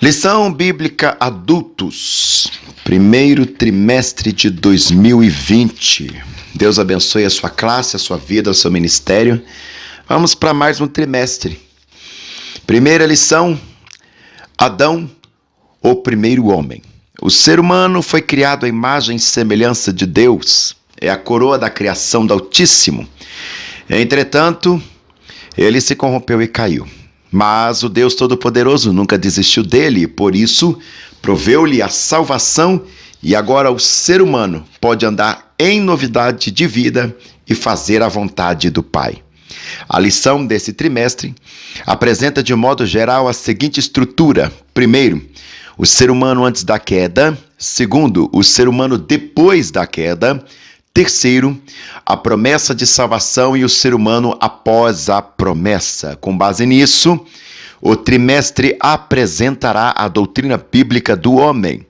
Lição Bíblica Adultos, primeiro trimestre de 2020. Deus abençoe a sua classe, a sua vida, o seu ministério. Vamos para mais um trimestre. Primeira lição, Adão, o primeiro homem. O ser humano foi criado à imagem e semelhança de Deus. É a coroa da criação do Altíssimo. Entretanto, ele se corrompeu e caiu. Mas o Deus Todo-Poderoso nunca desistiu dele, por isso proveu-lhe a salvação e agora o ser humano pode andar em novidade de vida e fazer a vontade do Pai. A lição desse trimestre apresenta de modo geral a seguinte estrutura. Primeiro, o ser humano antes da queda. Segundo, o ser humano depois da queda. Terceiro, a promessa de salvação e o ser humano após a promessa. Com base nisso, o trimestre apresentará a doutrina bíblica do homem.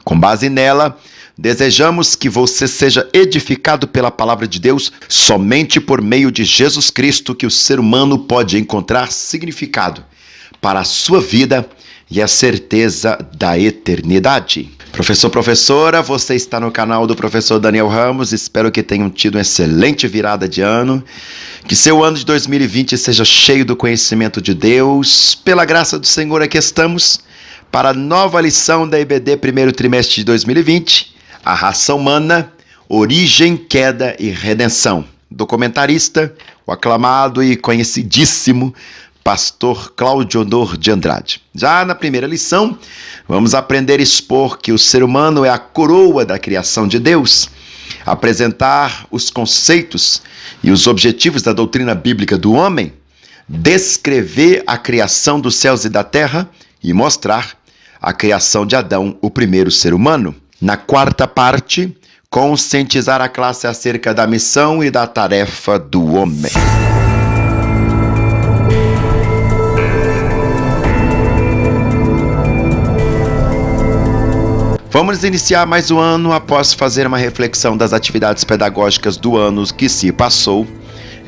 Com base nela, desejamos que você seja edificado pela palavra de Deus somente por meio de Jesus Cristo, que o ser humano pode encontrar significado para a sua vida e a certeza da eternidade. Professora, você está no canal do professor Daniel Ramos. Espero que tenham tido uma excelente virada de ano. Que seu ano de 2020 seja cheio do conhecimento de Deus. Pela graça do Senhor, aqui estamos para a nova lição da EBD, primeiro trimestre de 2020. A raça humana, origem, queda e redenção. Do comentarista, o aclamado e conhecidíssimo Pastor Cláudio Honor de Andrade. Já na primeira lição, vamos aprender a expor que o ser humano é a coroa da criação de Deus, apresentar os conceitos e os objetivos da doutrina bíblica do homem, descrever a criação dos céus e da terra e mostrar a criação de Adão, o primeiro ser humano. Na quarta parte, conscientizar a classe acerca da missão e da tarefa do homem. Vamos iniciar mais um ano após fazer uma reflexão das atividades pedagógicas do ano que se passou.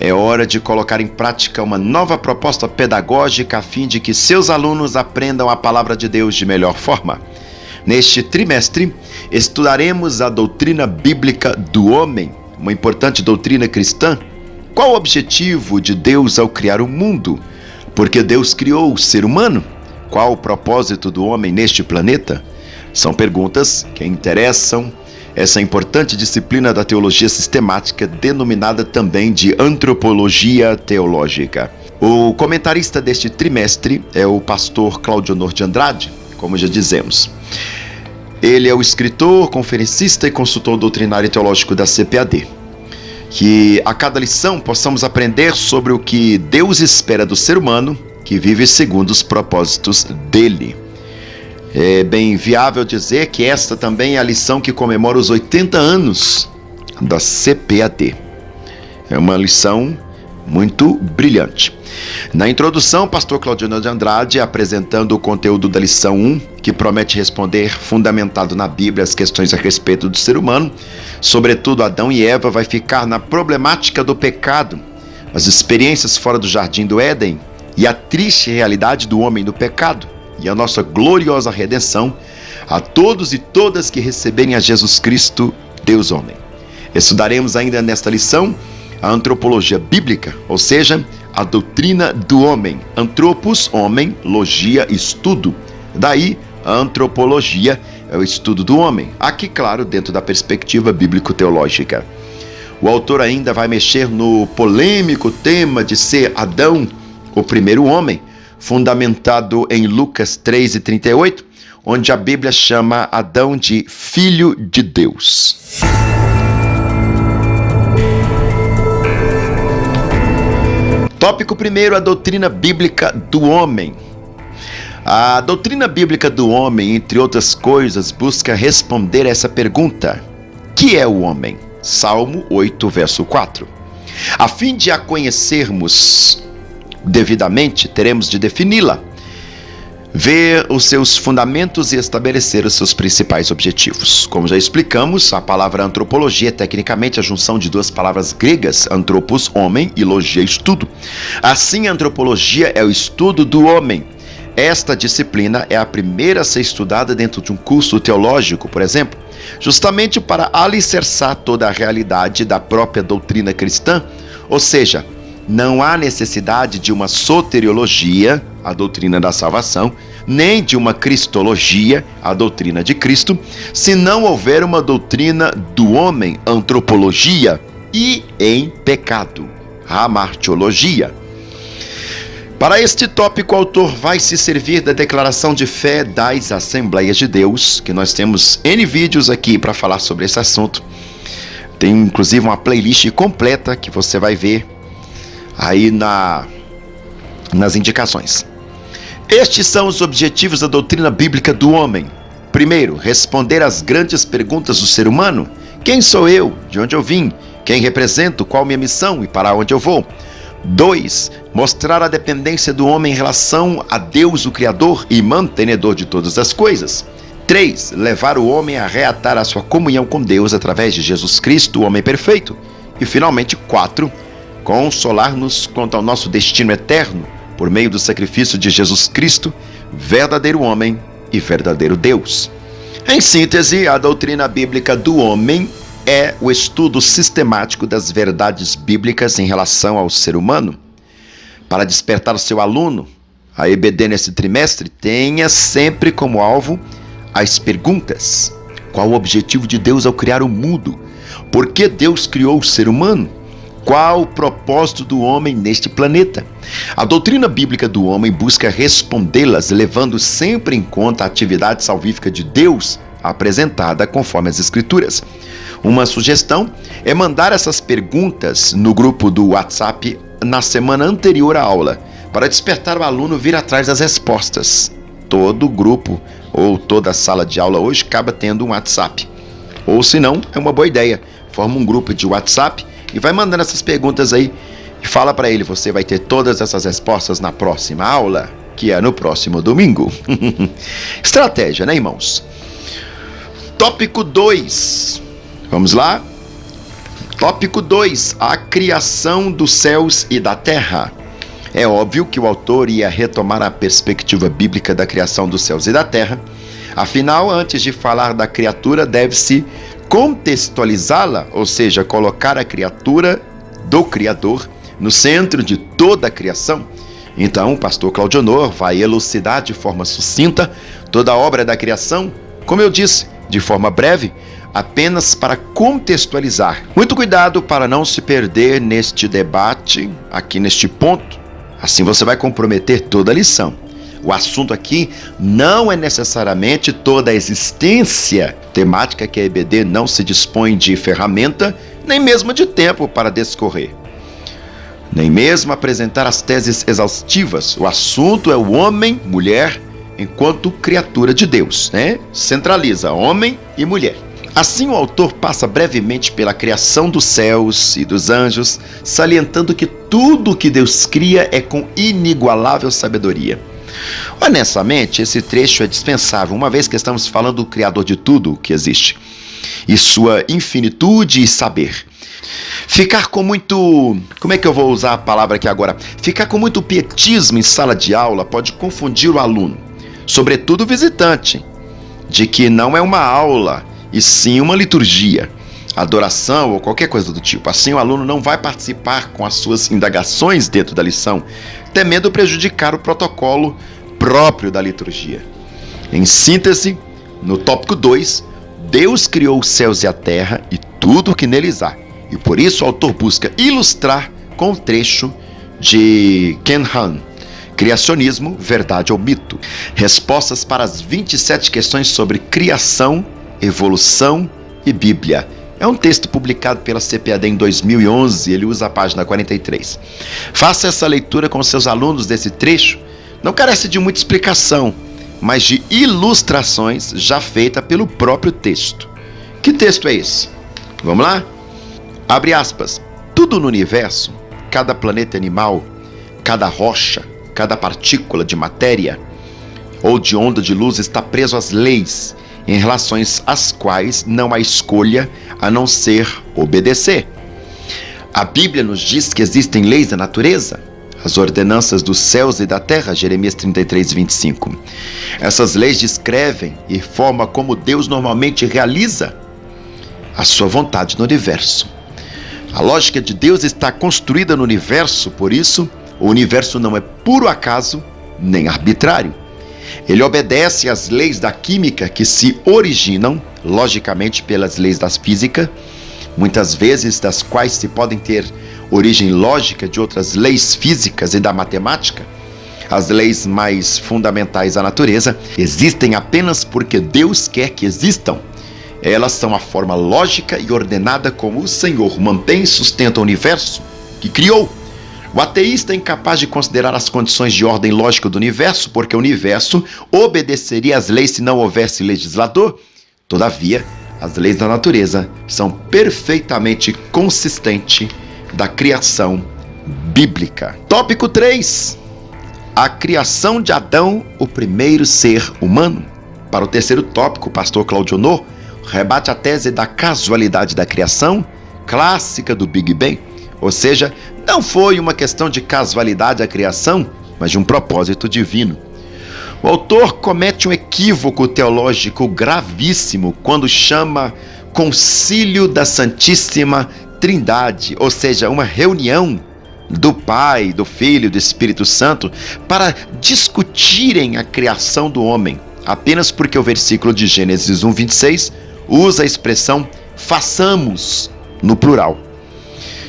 É hora de colocar em prática uma nova proposta pedagógica a fim de que seus alunos aprendam a palavra de Deus de melhor forma. Neste trimestre, estudaremos a doutrina bíblica do homem, uma importante doutrina cristã. Qual o objetivo de Deus ao criar o mundo? Por que Deus criou o ser humano? Qual o propósito do homem neste planeta? São perguntas que interessam essa importante disciplina da teologia sistemática, denominada também de antropologia teológica. O comentarista deste trimestre é o pastor Cláudio Honor de Andrade, como já dizemos. Ele é o escritor, conferencista e consultor doutrinário e teológico da CPAD. Que a cada lição possamos aprender sobre o que Deus espera do ser humano que vive segundo os propósitos dele. É bem viável dizer que esta também é a lição que comemora os 80 anos da CPAD. É uma lição muito brilhante. Na introdução, o pastor Claudino de Andrade, apresentando o conteúdo da lição 1, que promete responder, fundamentado na Bíblia, as questões a respeito do ser humano, sobretudo Adão e Eva, vai ficar na problemática do pecado, as experiências fora do jardim do Éden e a triste realidade do homem do pecado, e a nossa gloriosa redenção a todos e todas que receberem a Jesus Cristo, Deus homem. Estudaremos ainda nesta lição a antropologia bíblica, ou seja, a doutrina do homem. Antropos, homem, logia, estudo. Daí, a antropologia é o estudo do homem. Aqui, claro, dentro da perspectiva bíblico-teológica. O autor ainda vai mexer no polêmico tema de ser Adão, o primeiro homem, fundamentado em Lucas 3:38, onde a Bíblia chama Adão de filho de Deus. Tópico primeiro, a doutrina bíblica do homem. A doutrina bíblica do homem, entre outras coisas, busca responder essa pergunta: que é o homem? Salmo 8, verso 4. A fim de a conhecermos devidamente, teremos de defini-la, ver os seus fundamentos e estabelecer os seus principais objetivos. Como já explicamos, a palavra antropologia é tecnicamente a junção de duas palavras gregas, antropos, homem, e logia, estudo. Assim, a antropologia é o estudo do homem. Esta disciplina é a primeira a ser estudada dentro de um curso teológico, por exemplo, justamente para alicerçar toda a realidade da própria doutrina cristã, ou seja, não há necessidade de uma soteriologia, a doutrina da salvação, nem de uma cristologia, a doutrina de Cristo, se não houver uma doutrina do homem, antropologia, e em pecado, hamartiologia. Para este tópico, o autor vai se servir da declaração de fé das Assembleias de Deus, que nós temos N vídeos aqui para falar sobre esse assunto. Tem inclusive uma playlist completa que você vai ver aí nas indicações. Estes são os objetivos da doutrina bíblica do homem. Primeiro, responder às grandes perguntas do ser humano. Quem sou eu? De onde eu vim? Quem represento? Qual minha missão e para onde eu vou? 2. Mostrar a dependência do homem em relação a Deus, o Criador e mantenedor de todas as coisas. 3. Levar o homem a reatar a sua comunhão com Deus através de Jesus Cristo, o homem perfeito. E finalmente 4. Consolar-nos quanto ao nosso destino eterno por meio do sacrifício de Jesus Cristo, verdadeiro homem e verdadeiro Deus. Em síntese, a doutrina bíblica do homem é o estudo sistemático das verdades bíblicas em relação ao ser humano. Para despertar o seu aluno, a EBD nesse trimestre tenha sempre como alvo as perguntas. Qual o objetivo de Deus ao criar o mundo? Por que Deus criou o ser humano? Qual o propósito do homem neste planeta? A doutrina bíblica do homem busca respondê-las, levando sempre em conta a atividade salvífica de Deus apresentada conforme as Escrituras. Uma sugestão é mandar essas perguntas no grupo do WhatsApp na semana anterior à aula, para despertar o aluno vir atrás das respostas. Todo grupo ou toda sala de aula hoje acaba tendo um WhatsApp. Ou se não, é uma boa ideia. Forma um grupo de WhatsApp e vai mandando essas perguntas aí e fala para ele, você vai ter todas essas respostas na próxima aula, que é no próximo domingo. Estratégia, né, irmãos? Tópico 2. Vamos lá? Tópico 2. A criação dos céus e da terra. É óbvio que o autor ia retomar a perspectiva bíblica da criação dos céus e da terra. Afinal, antes de falar da criatura, deve-se contextualizá-la, ou seja, colocar a criatura do Criador no centro de toda a criação. Então, o pastor Claudionor vai elucidar de forma sucinta toda a obra da criação, como eu disse, de forma breve, apenas para contextualizar. Muito cuidado para não se perder neste debate, aqui neste ponto, assim você vai comprometer toda a lição. O assunto aqui não é necessariamente toda a existência temática, que a EBD não se dispõe de ferramenta, nem mesmo de tempo para discorrer, nem mesmo apresentar as teses exaustivas. O assunto é o homem, mulher, enquanto criatura de Deus, né? Centraliza homem e mulher. Assim, o autor passa brevemente pela criação dos céus e dos anjos, salientando que tudo o que Deus cria é com inigualável sabedoria. Honestamente, esse trecho é dispensável, uma vez que estamos falando do Criador de tudo o que existe, e sua infinitude e saber. Ficar com muito... Como é que eu vou usar a palavra aqui agora? Ficar com muito pietismo em sala de aula pode confundir o aluno, sobretudo o visitante, de que não é uma aula, e sim uma liturgia, adoração ou qualquer coisa do tipo. Assim, o aluno não vai participar com as suas indagações dentro da lição, temendo prejudicar o protocolo próprio da liturgia. Em síntese, no tópico 2, Deus criou os céus e a terra e tudo o que neles há, e por isso o autor busca ilustrar com o trecho de Ken Ham, Criacionismo, Verdade ou Mito? Respostas para as 27 questões sobre criação, evolução e Bíblia. É um texto publicado pela CPAD em 2011, ele usa a página 43. Faça essa leitura com seus alunos desse trecho. Não carece de muita explicação, mas de ilustrações já feitas pelo próprio texto. Que texto é esse? Vamos lá? Abre aspas. Tudo no universo, cada planeta animal, cada rocha, cada partícula de matéria ou de onda de luz está preso às leis, em relações às quais não há escolha a não ser obedecer. A Bíblia nos diz que existem leis da natureza. as ordenanças dos céus e da terra, Jeremias 33, 25. Essas leis descrevem e forma como Deus normalmente realiza a sua vontade no universo. A lógica de Deus está construída no universo, por isso, o universo não é puro acaso nem arbitrário. Ele obedece às leis da química que se originam, logicamente, pelas leis da física, muitas vezes das quais se podem ter origem lógica de outras leis físicas e da matemática. As leis mais fundamentais da natureza existem apenas porque Deus quer que existam. Elas são a forma lógica e ordenada como o Senhor mantém e sustenta o universo que criou. O ateísta é incapaz de considerar as condições de ordem lógica do universo, porque o universo obedeceria às leis se não houvesse legislador. Todavia, as leis da natureza são perfeitamente consistentes da criação bíblica. Tópico 3. A criação de Adão, o primeiro ser humano. Para o terceiro tópico, o pastor Claudio Honor rebate a tese da casualidade da criação, clássica do Big Bang. Ou seja, não foi uma questão de casualidade a criação, mas de um propósito divino. O autor comete um equívoco teológico gravíssimo quando chama Concílio da Santíssima Trindade, ou seja, uma reunião do Pai, do Filho e do Espírito Santo para discutirem a criação do homem, apenas porque o versículo de Gênesis 1:26 usa a expressão façamos no plural.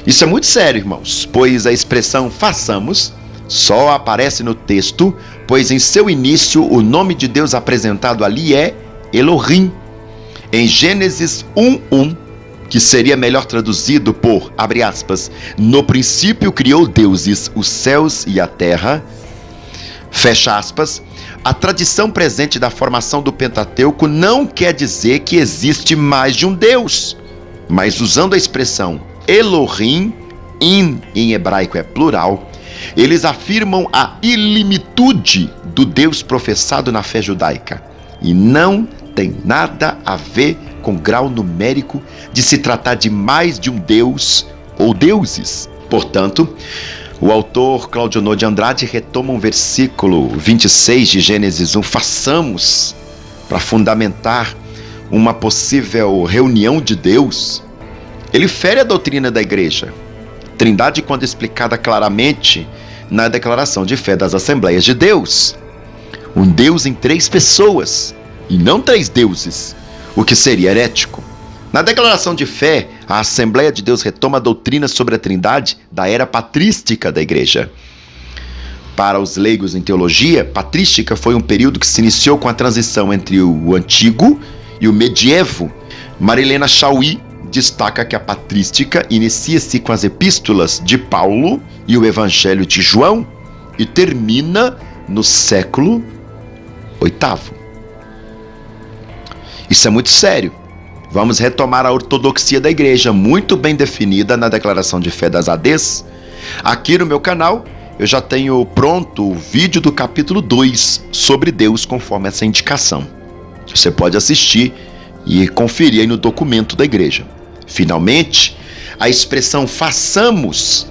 Isso é muito sério, irmãos, pois a expressão façamos só aparece no texto, pois em seu início o nome de Deus apresentado ali é Elohim. Em Gênesis 1:1, que seria melhor traduzido por, abre aspas, no princípio criou deuses os céus e a terra, fecha aspas, a tradição presente da formação do Pentateuco não quer dizer que existe mais de um Deus, mas usando a expressão Elohim, em hebraico é plural, eles afirmam a ilimitude do Deus professado na fé judaica e não tem nada a ver com grau numérico de se tratar de mais de um Deus ou deuses. Portanto, o autor Claudio Honor de Andrade retoma um versículo 26 de Gênesis 1, façamos, para fundamentar uma possível reunião de Deus. Ele fere a doutrina da igreja, Trindade, quando explicada claramente na declaração de fé das Assembleias de Deus. Um Deus em 3 pessoas, e não 3 deuses, o que seria herético. Na declaração de fé, a Assembleia de Deus retoma a doutrina sobre a Trindade da era patrística da igreja. Para os leigos em teologia, patrística foi um período que se iniciou com a transição entre o antigo e o medievo. Marilena Chauí destaca que a patrística inicia-se com as epístolas de Paulo e o Evangelho de João e termina no século VIII. Isso é muito sério. Vamos retomar a ortodoxia da igreja, muito bem definida na declaração de fé das ADs. Aqui no meu canal, eu já tenho pronto o vídeo do capítulo 2 sobre Deus, conforme essa indicação. Você pode assistir e conferir aí no documento da igreja. Finalmente, a expressão façamos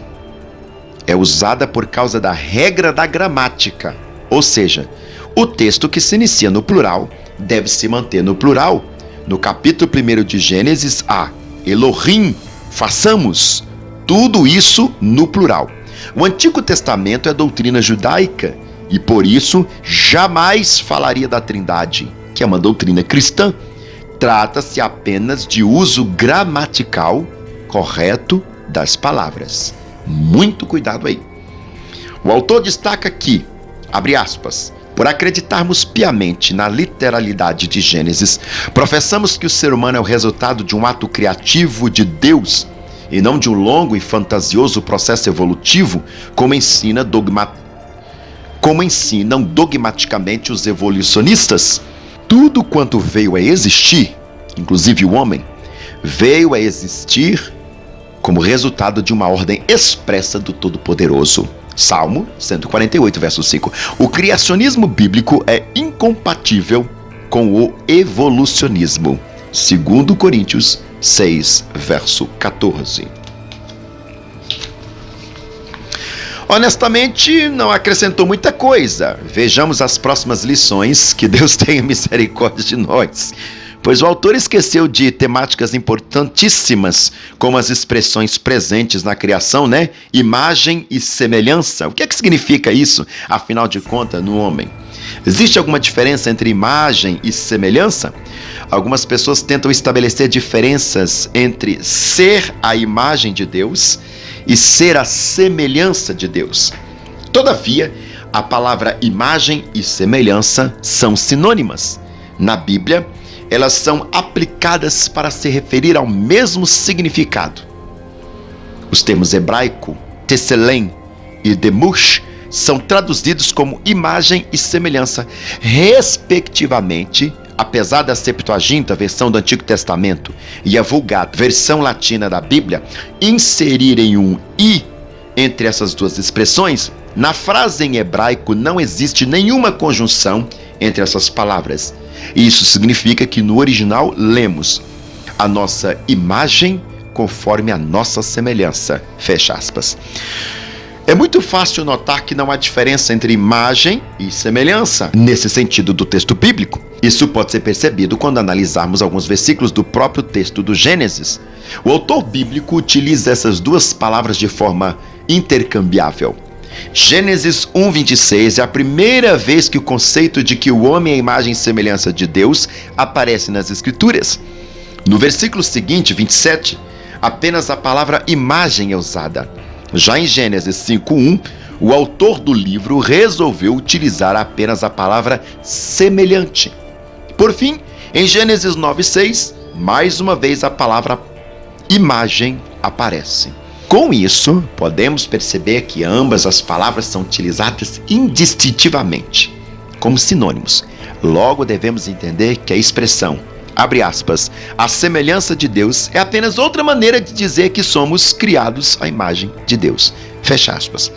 é usada por causa da regra da gramática, ou seja, o texto que se inicia no plural deve se manter no plural. No capítulo 1 de Gênesis, há Elohim, façamos, tudo isso no plural. O Antigo Testamento é doutrina judaica e, por isso, jamais falaria da Trindade, que é uma doutrina cristã. Trata-se apenas de uso gramatical correto das palavras. Muito cuidado aí. O autor destaca que, abre aspas, por acreditarmos piamente na literalidade de Gênesis, professamos que o ser humano é o resultado de um ato criativo de Deus e não de um longo e fantasioso processo evolutivo, como ensinam dogmaticamente os evolucionistas. Tudo quanto veio a existir, inclusive o homem, veio a existir como resultado de uma ordem expressa do Todo-Poderoso. Salmo 148, verso 5. O criacionismo bíblico é incompatível com o evolucionismo. 2 Coríntios 6, verso 14. Honestamente, não acrescentou muita coisa. Vejamos as próximas lições, que Deus tenha misericórdia de nós. Pois o autor esqueceu de temáticas importantíssimas, como as expressões presentes na criação, né? Imagem e semelhança. O que é que significa isso, afinal de contas, no homem? Existe alguma diferença entre imagem e semelhança? Algumas pessoas tentam estabelecer diferenças entre ser a imagem de Deus e ser a semelhança de Deus. Todavia, a palavra imagem e semelhança são sinônimas. Na Bíblia, elas são aplicadas para se referir ao mesmo significado. Os termos hebraico, tselem e demush são traduzidos como imagem e semelhança, respectivamente, apesar da Septuaginta, versão do Antigo Testamento, e a Vulgata, versão latina da Bíblia, inserirem um i entre essas duas expressões. Na frase em hebraico não existe nenhuma conjunção entre essas palavras. Isso significa que no original lemos a nossa imagem conforme a nossa semelhança. Fecha aspas. É muito fácil notar que não há diferença entre imagem e semelhança nesse sentido do texto bíblico. Isso pode ser percebido quando analisarmos alguns versículos do próprio texto do Gênesis. O autor bíblico utiliza essas duas palavras de forma intercambiável. Gênesis 1:26 é a primeira vez que o conceito de que o homem é a imagem e semelhança de Deus aparece nas Escrituras. No versículo seguinte, 27, apenas a palavra imagem é usada. Já em Gênesis 5:1, o autor do livro resolveu utilizar apenas a palavra semelhante. Por fim, em Gênesis 9:6, mais uma vez a palavra imagem aparece. Com isso, podemos perceber que ambas as palavras são utilizadas indistintivamente, como sinônimos. Logo, devemos entender que a expressão, abre aspas, a semelhança de Deus é apenas outra maneira de dizer que somos criados à imagem de Deus. Fecha aspas.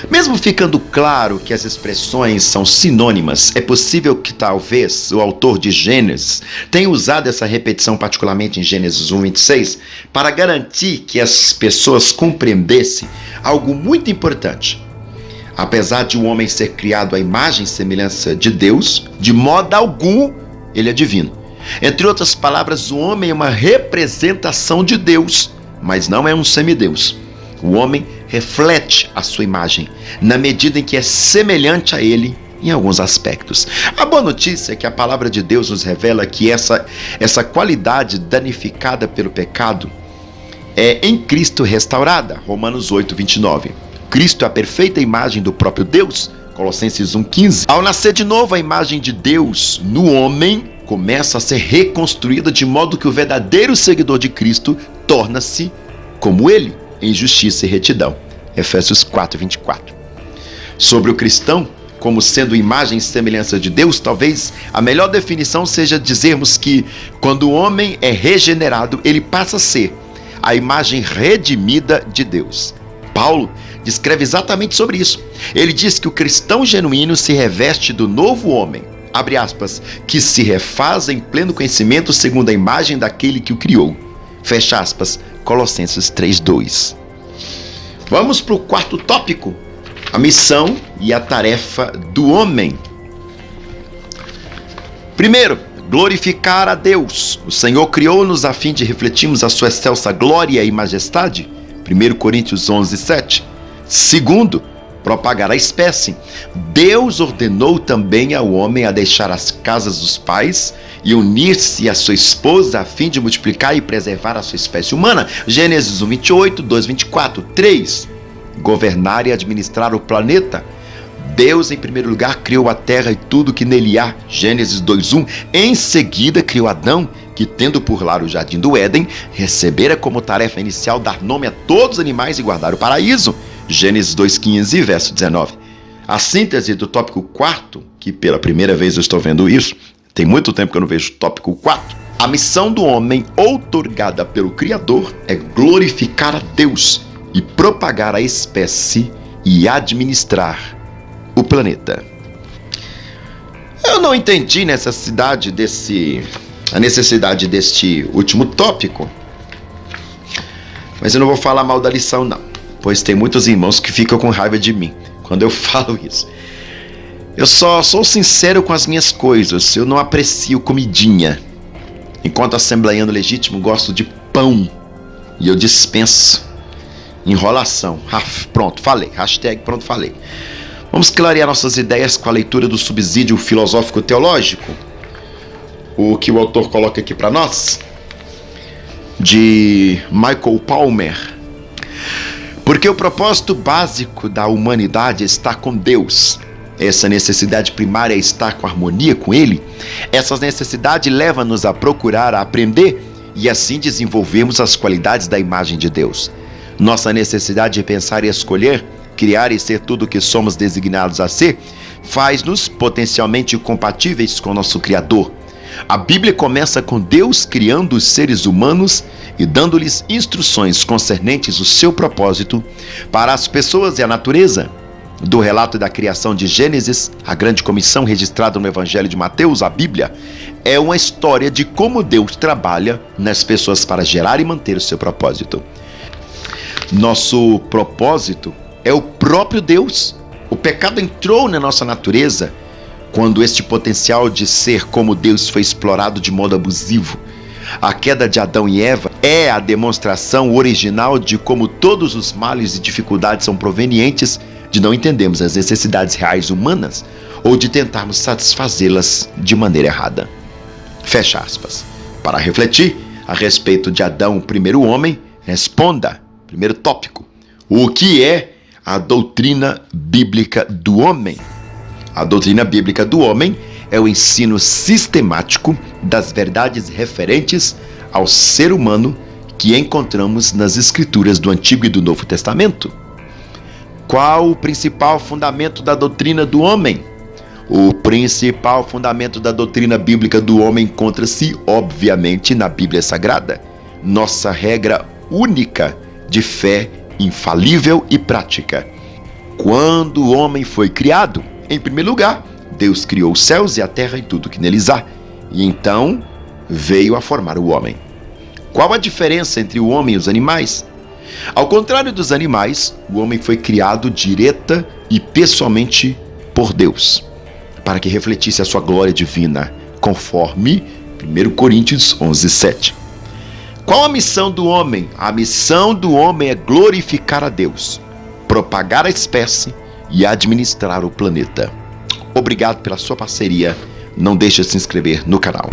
Mesmo ficando claro que as expressões são sinônimas, é possível que talvez o autor de Gênesis tenha usado essa repetição particularmente em Gênesis 1:26 para garantir que as pessoas compreendessem algo muito importante. Apesar de um homem ser criado à imagem e semelhança de Deus, de modo algum ele é divino. Entre outras palavras, o homem é uma representação de Deus, mas não é um semideus. O homem reflete a sua imagem, na medida em que é semelhante a ele em alguns aspectos. A boa notícia é que a palavra de Deus nos revela que essa qualidade danificada pelo pecado é em Cristo restaurada. Romanos 8:29. Cristo é a perfeita imagem do próprio Deus. Colossenses 1:15. Ao nascer de novo, a imagem de Deus no homem começa a ser reconstruída de modo que o verdadeiro seguidor de Cristo torna-se como ele, em justiça e retidão. Efésios 4:24. Sobre o cristão, como sendo imagem e semelhança de Deus, talvez a melhor definição seja dizermos que, quando o homem é regenerado, ele passa a ser a imagem redimida de Deus. Paulo descreve exatamente sobre isso. Ele diz que o cristão genuíno se reveste do novo homem, abre aspas, que se refaz em pleno conhecimento segundo a imagem daquele que o criou. Fecha aspas, Colossenses 3:2. Vamos para o quarto tópico, a missão e a tarefa do homem. Primeiro, glorificar a Deus. O Senhor criou-nos a fim de refletirmos a sua excelsa glória e majestade. 1 Coríntios 11:7. Segundo, propagar a espécie. Deus ordenou também ao homem a deixar as casas dos pais e unir-se à sua esposa a fim de multiplicar e preservar a sua espécie humana. Gênesis 1:28, 2:24. 3. Governar e administrar o planeta. Deus, em primeiro lugar, criou a terra e tudo que nele há. Gênesis 2:1. Em seguida, criou Adão, que, tendo por lar o jardim do Éden, recebera como tarefa inicial dar nome a todos os animais e guardar o paraíso. Gênesis 2:15, verso 19. A síntese do tópico 4, que pela primeira vez eu estou vendo isso, tem muito tempo que eu não vejo o tópico 4. A missão do homem, outorgada pelo Criador, é glorificar a Deus e propagar a espécie e administrar o planeta. Eu não entendi a necessidade deste último tópico, mas eu não vou falar mal da lição, não. pois tem muitos irmãos que ficam com raiva de mim quando eu falo isso. Eu só sou sincero com as minhas coisas, eu não aprecio comidinha. Enquanto assembleiano legítimo, gosto de pão e eu dispenso enrolação. Pronto, falei. Hashtag pronto, falei. Vamos clarear nossas ideias com a leitura do subsídio filosófico-teológico, o que o autor coloca aqui para nós, de Michael Palmer. Porque o propósito básico da humanidade está com Deus. Essa necessidade primária é estar com harmonia com Ele. Essa necessidade leva-nos a procurar, a aprender e assim desenvolvermos as qualidades da imagem de Deus. Nossa necessidade de pensar e escolher, criar e ser tudo o que somos designados a ser, faz-nos potencialmente compatíveis com nosso Criador. A Bíblia começa com Deus criando os seres humanos e dando-lhes instruções concernentes ao seu propósito para as pessoas e a natureza. Do relato da criação de Gênesis, a grande comissão registrada no Evangelho de Mateus, a Bíblia, é uma história de como Deus trabalha nas pessoas para gerar e manter o seu propósito. Nosso propósito é o próprio Deus. O pecado entrou na nossa natureza quando este potencial de ser como Deus foi explorado de modo abusivo. A queda de Adão e Eva é a demonstração original de como todos os males e dificuldades são provenientes de não entendermos as necessidades reais humanas ou de tentarmos satisfazê-las de maneira errada. Fecha aspas. Para refletir a respeito de Adão, o primeiro homem, responda, primeiro tópico, o que é a doutrina bíblica do homem? A doutrina bíblica do homem é o ensino sistemático das verdades referentes ao ser humano que encontramos nas escrituras do Antigo e do Novo Testamento. Qual o principal fundamento da doutrina do homem? O principal fundamento da doutrina bíblica do homem encontra-se, obviamente, na Bíblia Sagrada, nossa regra única de fé infalível e prática. Quando o homem foi criado, em primeiro lugar, Deus criou os céus e a terra e tudo que neles há, e então veio a formar o homem. Qual a diferença entre o homem e os animais? Ao contrário dos animais, o homem foi criado direta e pessoalmente por Deus, para que refletisse a sua glória divina, conforme 1 Coríntios 11:7. Qual a missão do homem? A missão do homem é glorificar a Deus, propagar a espécie e administrar o planeta. Obrigado pela sua parceria. Não deixe de se inscrever no canal.